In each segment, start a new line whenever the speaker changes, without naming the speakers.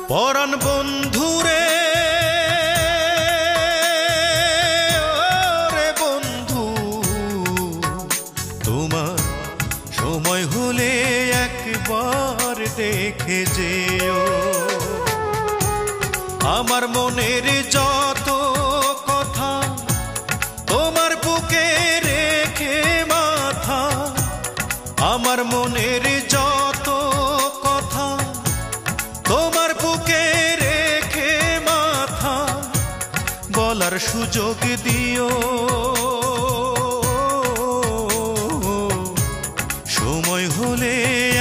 পরাণ বন্ধুরে ওরে বন্ধু, তোমার সময় হলে একবার দেখে যেও। আমার মনের যত কথা তোমার বুকে রেখে মাথা, আমার মনের যত কথা তোমার বুকে রেখে মাথা, বলার সুযোগ দিও। সময় হলে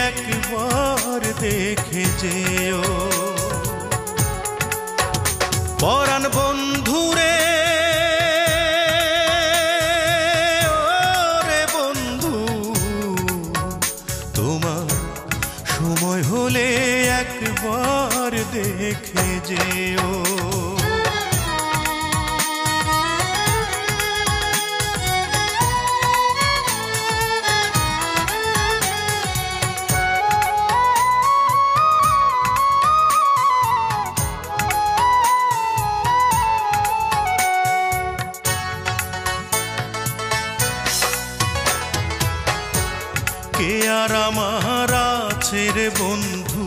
একবার দেখে যেও। পরাণ বন্ধুরে ওরে বন্ধু, তোমার সময় হলে একবার দেখে যেও। কে আর আমার আছে রে বন্ধু,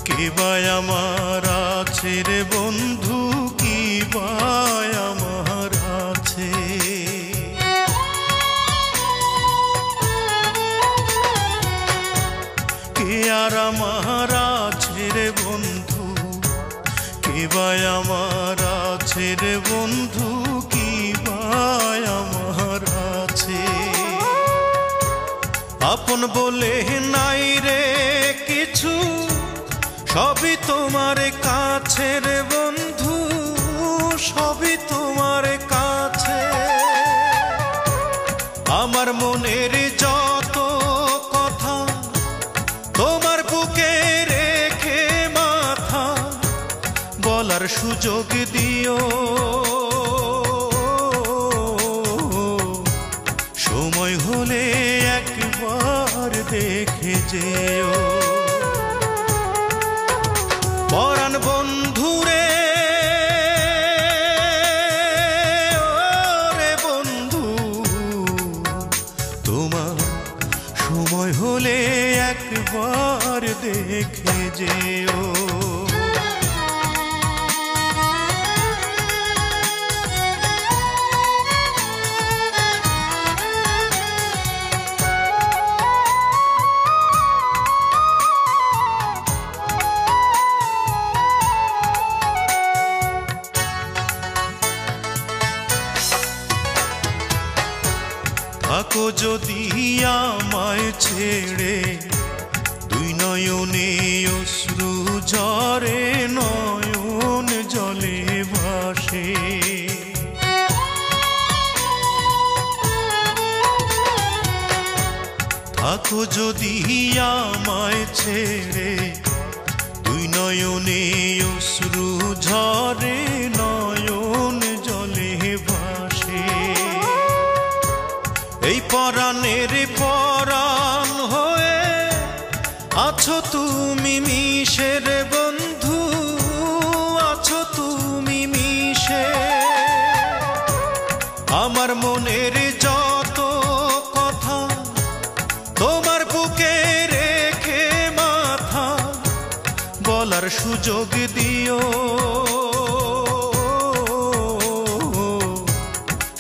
কে বা আমার আছে রে বন্ধু, কি বা আমার আছে। কে আর আমার আছে রে বন্ধু, কে বা আমার আছে রে বন্ধু, কি বা আমার আছে। আপন বলে নাই রে কিছু, সবই তোমার কাছে রে বন্ধু, সবই তোমার কাছে। আমার মনের যত কথা তোমার বুকে রেখে মাথা, বলার সুযোগ দিও। সময় হলে একবার দেখে যেও। পরাণ বন্ধুরে ওরে বন্ধু, তোমার সময় হলে একবার দেখে যেও। থাকো যদি আমায় ছেড়ে, দুই নয়নে অশ্রু ঝরে, নয়ন জলে ভাসে। থাকো যদি আমায় ছেড়ে, দুই নয়নে অশ্রু ঝরে, নয়ন জলে ভাসে। এই পরাণের পরাণ হয়ে আছো তুমি মিশে রে বন্ধু, আছো তুমি মিশে। আমার মনের যত কথা তোমার বুকে রেখে মাথা, বলার সুযোগ দিও।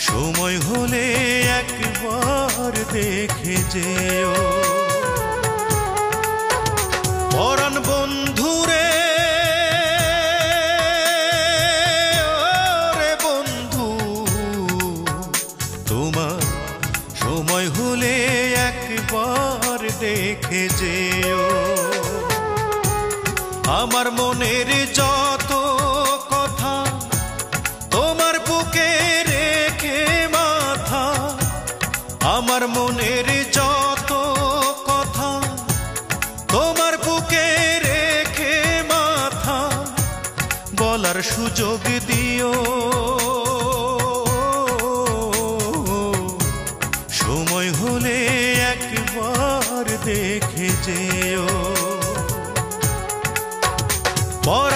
সময় হলে একবার দেখে যেও। পরাণ বন্ধুরে ওরে বন্ধু, তোমার সময় হলে একবার দেখে যেও। আমার মনের যত কথা তোমার বুকে রেখে মাথা, আমার মনের যত কথা তোমার বুকে রেখে মাথা, বলার সুযোগ দিও। সময় হলে একবার দেখে যেও। পর